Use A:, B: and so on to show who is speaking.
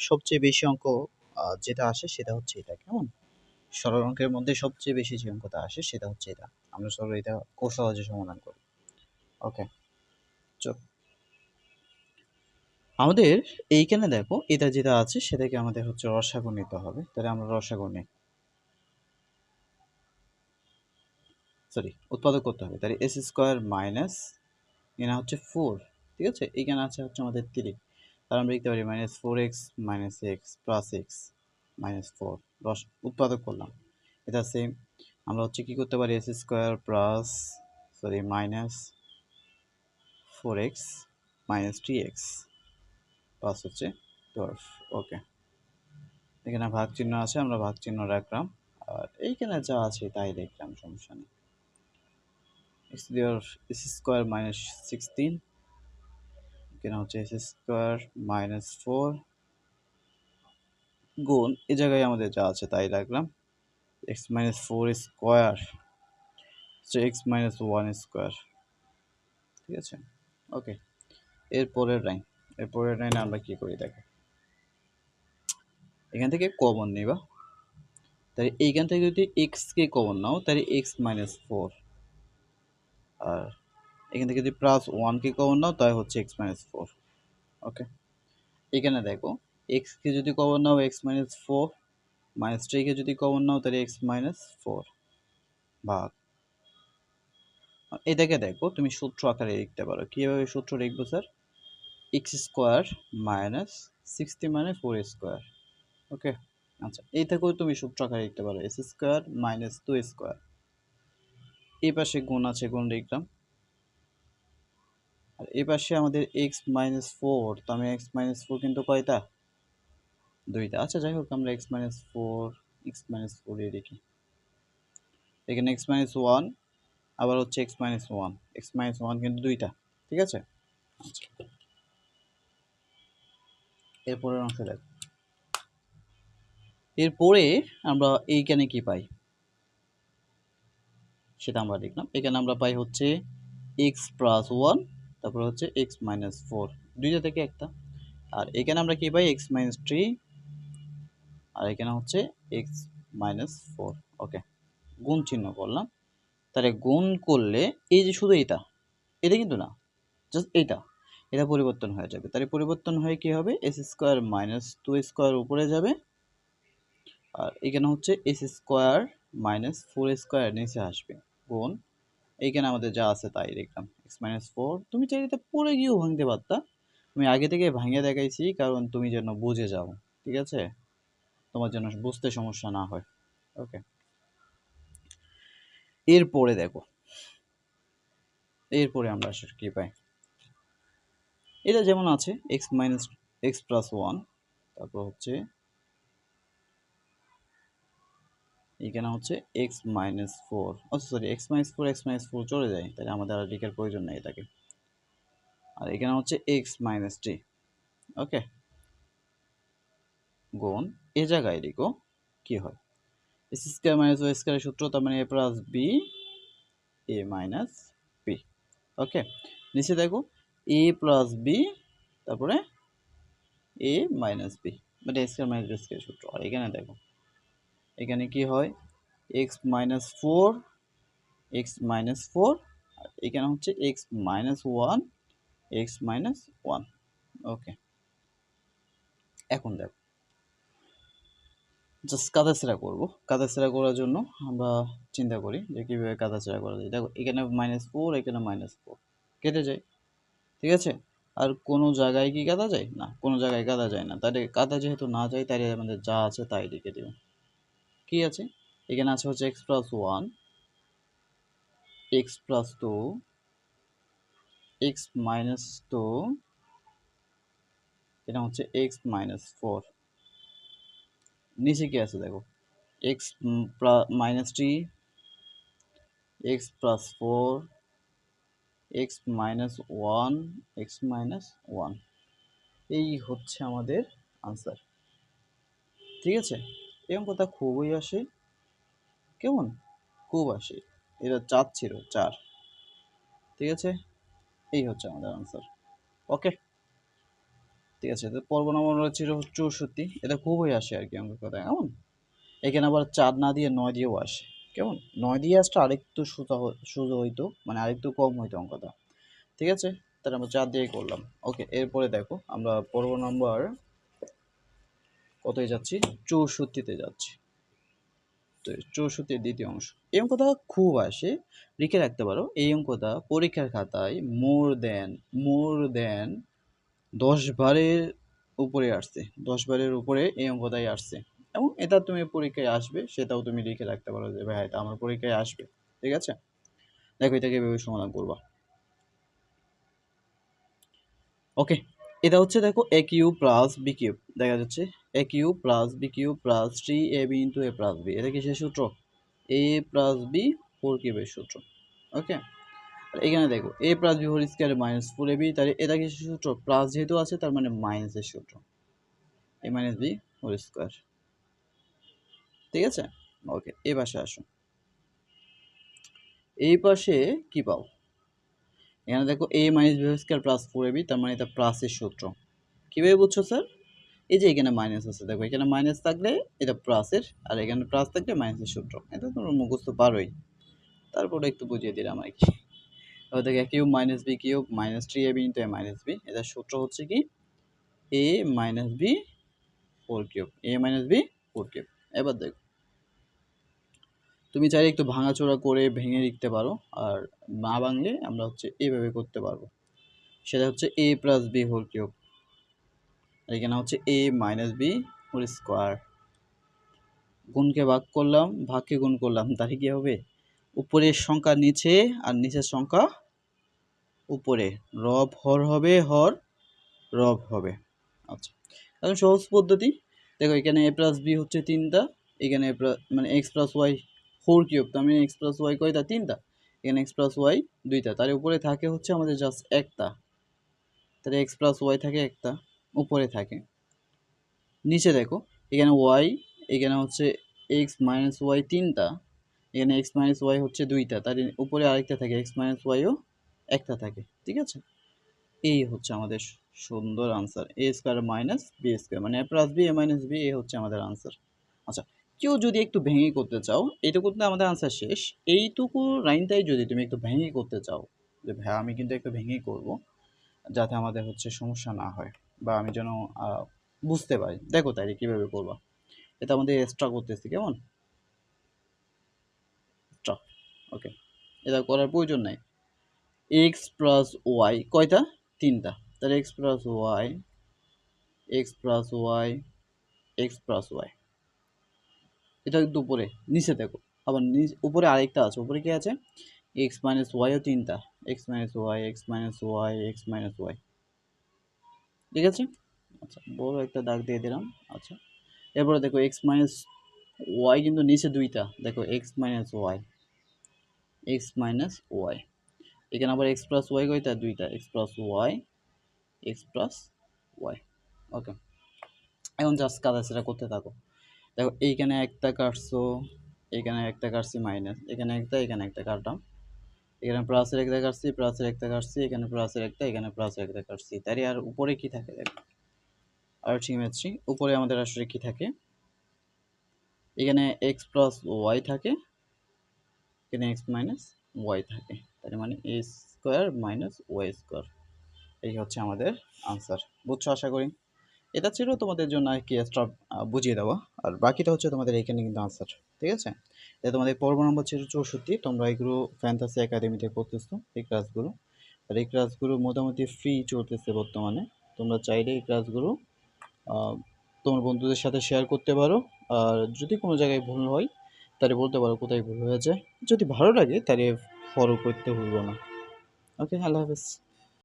A: সবচেয়ে বেশি অঙ্ক যেটা আসে সেটা হচ্ছে এটা, কেমন? সরল অঙ্কের মধ্যে সবচেয়ে বেশি যে অঙ্কটা আসে সেটা হচ্ছে এটা। আমরা চলো এটা খুব সহজে সমাধান করি। ওকে, চল। আমাদের এইখানে দেখো এটা যেটা আছে সেটাকে আমাদের হচ্ছে রসাগু নিতে হবে। তাহলে আমরা রসাগু নিই, সরি উৎপাদক করতে হবে। তাহলে এস স্কোয়ার মাইনাস এখানে হচ্ছে 4, ঠিক আছে? এখানে আছে হচ্ছে আমাদের 3, তাহলে আমরা লিখতে পারি minus 4x minus x plus x minus 4 উৎপাদক করলাম। এটা সেম আমরা হচ্ছে কি করতে পারি, S square plus sorry minus 4x minus 3x plus হচ্ছে 12। ওকে, এখানে ভাগ চিহ্ন আছে, আমরা ভাগ চিহ্ন রাখলাম। আর এইখানে যা আছে তাই লিখলাম, সমস্যা নেই। এক্স দেওয়ার এস স্কোয়ার মাইনাস 16, এখানে হচ্ছে এস স্কোয়ার মাইনাস 4 গুণ এই জায়গায় আমাদের যা আছে তাই রাখলাম, x minus 4 square x minus 1 square, ঠিক আছে? ওকে, এরপরের লাইনে আমরা কি করি দেখো, এখান থেকে কমন নিবা। তাহলে এইখান থেকে যদি এক্স কে কমন নাও তাহলে এক্স মাইনাস 4, আর এখান থেকে যদি প্লাস 1 কে কমন নাও তাহলে হচ্ছে এক্স মাইনাস 4। ওকে, এখানে দেখো এক্স কে যদি কমন নাও এক্স মাইনাস 4, মাইনাস 3 কে যদি কমন নাও তাহলে এক্স মাইনাস 4 ভাগ। এটাকে দেখো তুমি সূত্র আকারে লিখতে পারো। কিভাবে সূত্র লিখবো স্যার? এক্স স্কোয়ার মাইনাস 60 মানে 4 স্কোয়ার। ওকে, আচ্ছা এইটাকেও তুমি সূত্র আকারে লিখতে পারো, এস স্কোয়ার মাইনাস 2 স্কোয়ার। এই পাশে গুণ আছে, গুণ লিখলাম। আর এই পাশে আমাদের এক্স মাইনাস 4, তো আমি এক্স মাইনাস 4 কিন্তু কয়টা? দুইটা। আচ্ছা যাই হোক, আমরা এক্স মাইনাস 4 এ লিখি। এখানে এক্স মাইনাস 1 আবার হচ্ছে এক্স মাইনাস 1 কিন্তু দুইটা, ঠিক আছে? আচ্ছা, এরপরের অংশ দেখ। এরপরে আমরা এইখানে কি পাই সেটা আমরা লিখলাম। এখানে আমরা পাই হচ্ছে এক্স প্লাস 1, তারপরে হচ্ছে এক্স মাইনাস 4, দুইটা থেকে একটা। আর এখানে আমরা কি পাই, এক্স মাইনাস 3, আর এখানে হচ্ছে এক্স মাইনাস 4। ওকে, গুণ চিহ্ন করলাম। তাহলে গুণ করলে এই যে শুধু এটা, এটা কিন্তু না, জাস্ট এটা পরিবর্তন হয়ে যাবে। তাহলে পরিবর্তন হয়ে কি হবে, এস স্কোয়ার মাইনাস 2 স্কোয়ার উপরে যাবে, আর এখানে হচ্ছে এস স্কোয়ার মাইনাস 4 স্কোয়ার নিচে আসবে, গুণ এইখানে আমাদের যা আছে তাই লিখলাম, এক্স মাইনাস 4। তুমি চাইলে এটা পরে গিয়েও ভাঙতে পারতা, আমি আগে থেকে ভাঙিয়ে দেখাইছি কারণ তুমি যেন বুঝে যাও, ঠিক আছে? তোমার যেন বুঝতে সমস্যা না হয়। ওকে, এরপরে দেখো, এরপরে আমরা আসলে কি পাই, এটা যেমন আছে এক্স মাইনাস এক্স প্লাস 1, তারপর হচ্ছে এখানে হচ্ছে x minus 4, sorry x minus 4 চলে যায়, তাহলে আমাদের আর লিখার প্রয়োজন নেই এটাকে। আর এখানে হচ্ছে এক্স মাইনাস 3। ওকে, গুণ এ জায়গায় লিখো কি হয়, এস স্কোয়ার মাইনাস ওয়াই স্কোয়ারের সূত্র, তার মানে এ plus B A minus B. ওকে, নিচে দেখো এ প্লাস বি, তারপরে এ মাইনাস বি, মানে এ স্কোয়ার মাইনাস বি স্কোয়ার সূত্র। আর এখানে দেখো এখানে কি হয়, এক্স মাইনাস 4 এক্স মাইনাস 4, আর এখানে হচ্ছে এক্স মাইনাস 1 এক্স মাইনাস 1। ওকে, এখন দেখো জাস্ট কাদাছেড়া করবো। কাদাছেড়া করার জন্য আমরা চিন্তা করি যে কীভাবে কাদাছেড়া করা যায়। দেখো এখানে -4, এখানে -4 কেটে যায়, ঠিক আছে? আর কোনো জায়গায় কি কাটা যায় না, কোনো জায়গায় কাটা যায় না। তাহলে কাটা যেহেতু না যায়, তাহলে আমাদের যা আছে তাই লিখে দেব। কি আছে এখানে, আছে হচ্ছে x plus 1 x plus 2 x minus 2, এটা হচ্ছে এক্স মাইনাস 4। নিচে কি আছে দেখো, X minus 3 x plus 4 x minus 1 x minus 1, এই হচ্ছে আমাদের আনসার, ঠিক আছে? এই অঙ্কটা খুবই আসে, কেমন? খুব আসে। এটা 4 ছিল, 4, ঠিক আছে? এই হচ্ছে আমাদের আনসার। ওকে। ঠিক আছে, তো পর্ব নম্বর ছিল 64, এটা খুবই আসে আর কি অঙ্কের কথায়, কেমন? এখানে আবার 4 না দিয়ে 9 দিয়েও আসে, কেমন? 9 দিয়ে আসলে আরেকটু সোজা হইতো, মানে আরেকটু কম হইতো অঙ্কটা, ঠিক আছে? তাহলে আমরা 4 দিয়ে করলাম। ওকে, এরপরে দেখো আমরা পর্ব নম্বর কতই যাচ্ছি, 64-তে যাচ্ছি। তো 64 দ্বিতীয় অংশ, এই অঙ্কটা খুব আসে, লিখে রাখতে পারো। এই অঙ্কটা পরীক্ষার খাতায় মোর দেন 10 বারের উপরে আসছে, 10 বারের উপরে এই অঙ্কটাই আসছে, এবং এটা তুমি পরীক্ষায় আসবে, সেটাও তুমি লিখে রাখতে পারো যে ভাই এটা আমার পরীক্ষায় আসবে, ঠিক আছে? দেখো এটাকে এভাবে সমাধান করবা। ওকে, এটা হচ্ছে দেখো A cube plus B cube, দেখা যাচ্ছে A cube plus B cube plus 3ab into A plus B, এটা কি সে সূত্র? এ প্লাস বি হোল কিউবের সূত্র। ওকে, আর এখানে দেখো A plus B whole square minus 4ab, তাহলে এটা কি সূত্র? প্লাস যেহেতু আছে তার মানে মাইনাসের সূত্র, এ মাইনাস বি হোল স্কোয়ার, ঠিক আছে? ওকে, এই পাশে আসো, এই পাশে কি পাও? এখানে দেখো A minus B whole square plus 4ab, তার মানে এটা প্লাসের সূত্র। কীভাবে বুঝছো স্যার? এই যে এখানে মাইনাস আছে, দেখো এখানে মাইনাস থাকলে এটা প্লাসের, আর এখানে প্লাস থাকলে মাইনাসের সূত্র, এটা তোমরা মুখস্থ পারোই, তারপরে একটু বুঝিয়ে দিলাম আর কি। এবার দেখো A cube minus B cube minus 3ab into A minus B, এটার সূত্র হচ্ছে কি A minus B whole cube, A minus B whole cube. এবার দেখো তুমি চাইলে একটু ভাঙাচোরা করে ভেঙে লিখতে পারো, আর না ভাঙলে আমরা হচ্ছে এইভাবে করতে পারবো, সেটা হচ্ছে এ প্লাস বি হোল কিউব, আর এখানে হচ্ছে এ মাইনাস বি হোল স্কোয়ার। গুণকে ভাগ করলাম, ভাগকে গুণ করলাম, তাহলে কি হবে? উপরের সংখ্যা নিচে আর নিচের সংখ্যা উপরে, রব হর হবে, হর রব হবে। আচ্ছা, এখন সহজ পদ্ধতি, দেখো এখানে এ প্লাস বি হচ্ছে 3টা, এখানে মানে এক্স প্লাস ওয়াই 4 কিউব, তার মানে এক্স প্লাস ওয়াই কয়টা? 3টা, এখানে এক্স প্লাস ওয়াই 2টা, তার উপরে থাকে হচ্ছে আমাদের জাস্ট একটা, তাহলে এক্স প্লাস ওয়াই থাকে একটা, উপরে থাকে। নিচে দেখো এখানে ওয়াই, এখানে হচ্ছে এক্স মাইনাস ওয়াই 3টা, এখানে এক্স মাইনাস ওয়াই হচ্ছে 2টা, তার উপরে আরেকটা থাকে এক্স মাইনাস ওয়াইও একটা থাকে, ঠিক আছে? এই হচ্ছে আমাদের সুন্দর আনসার, এ স্কোয়ার মাইনাস বি স্কোয়ার, মানে এ plus B A minus B, এ হচ্ছে আমাদের আনসার। আচ্ছা, কেউ যদি একটু ভেঙে করতে চাও, এইটুকুতে আমাদের আনসার শেষ। এইটুকু লাইনটাই যদি তুমি একটু ভেঙে করতে চাও, যে ভাই আমি কিন্তু একটু ভেঙেই করব, যাতে আমাদের হচ্ছে সমস্যা না হয়, বা আমি যেন বুঝতে পারি, দেখো তাইলে কীভাবে করবা। এটা আমাদের এক্সট্রা করতেছি, কেমন? এক্সট্রা, ওকে, এটা করার প্রয়োজন নাই। এক্স প্লাস ওয়াই কয়টা? 3টা, তাহলে x plus Y, x plus Y, x plus y, এটা কিন্তু উপরে, নিচে দেখো আবার উপরে আরেকটা আছে, উপরে কি আছে? এক্স মাইনাস ওয়াইও 3টা, x minus Y, x minus Y, x minus y, ঠিক আছে? আচ্ছা, বড় একটা দাগ দিয়ে দিলাম। আচ্ছা, এরপরে দেখো এক্স মাইনাস ওয়াই কিন্তু নিচে 2টা, দেখো X minus Y, x minus Y, এখানে আবার এক্স প্লাস ওয়াই কয়টা? 2টা, X plus Y, x plus Y. Okay, এখন জাস্ট কাজ সেটা করতে থাকো। দেখো এইখানে একটা কাটছো, এখানে একটা কাটছি মাইনাস, এখানে একটা, এখানে একটা কাটলাম, এখানে প্লাসের একটা কাটছি, প্লাসের একটা কাটছি, এখানে প্লাসের একটা, এখানে প্লাসের একটা কাটছি, তাই আর উপরে কি থাকে? দেখো আর সিমেট্রি, উপরে আমাদের আসলে কি থাকে? এখানে এক্স প্লাস ওয়াই থাকে, এখানে এক্স মাইনাস ওয়াই থাকে, তার মানে এ স্কোয়ার মাইনাস ওয়াই স্কোয়ার, এই হচ্ছে আমাদের আনসার। বুঝছো আশা করি? এটা ছিল তোমাদের জন্য আর কি এক্সট্রা বুঝিয়ে দেওয়া, আর বাকিটা হচ্ছে তোমাদের এখানে কিন্তু আনসার, ঠিক আছে? এটা তোমাদের পর্ব নম্বর ছিল 64, তোমরা এগুলো ফ্যান্টাসি একাডেমিতে করতেছো এই ক্লাসগুলো, আর এই ক্লাসগুলো মোটামুটি ফ্রি চলতেছে বর্তমানে, তোমরা চাইলে এই ক্লাসগুলো তোমার বন্ধুদের সাথে শেয়ার করতে পারো, আর যদি কোনো জায়গায় ভুল হয় তাহলে বলতে পারো কোথায় ভুল হয়েছে, যদি ভালো লাগে তাহলে ফলো করতে ভুলবো না। ওকে, আল্লাহ হাফেজ।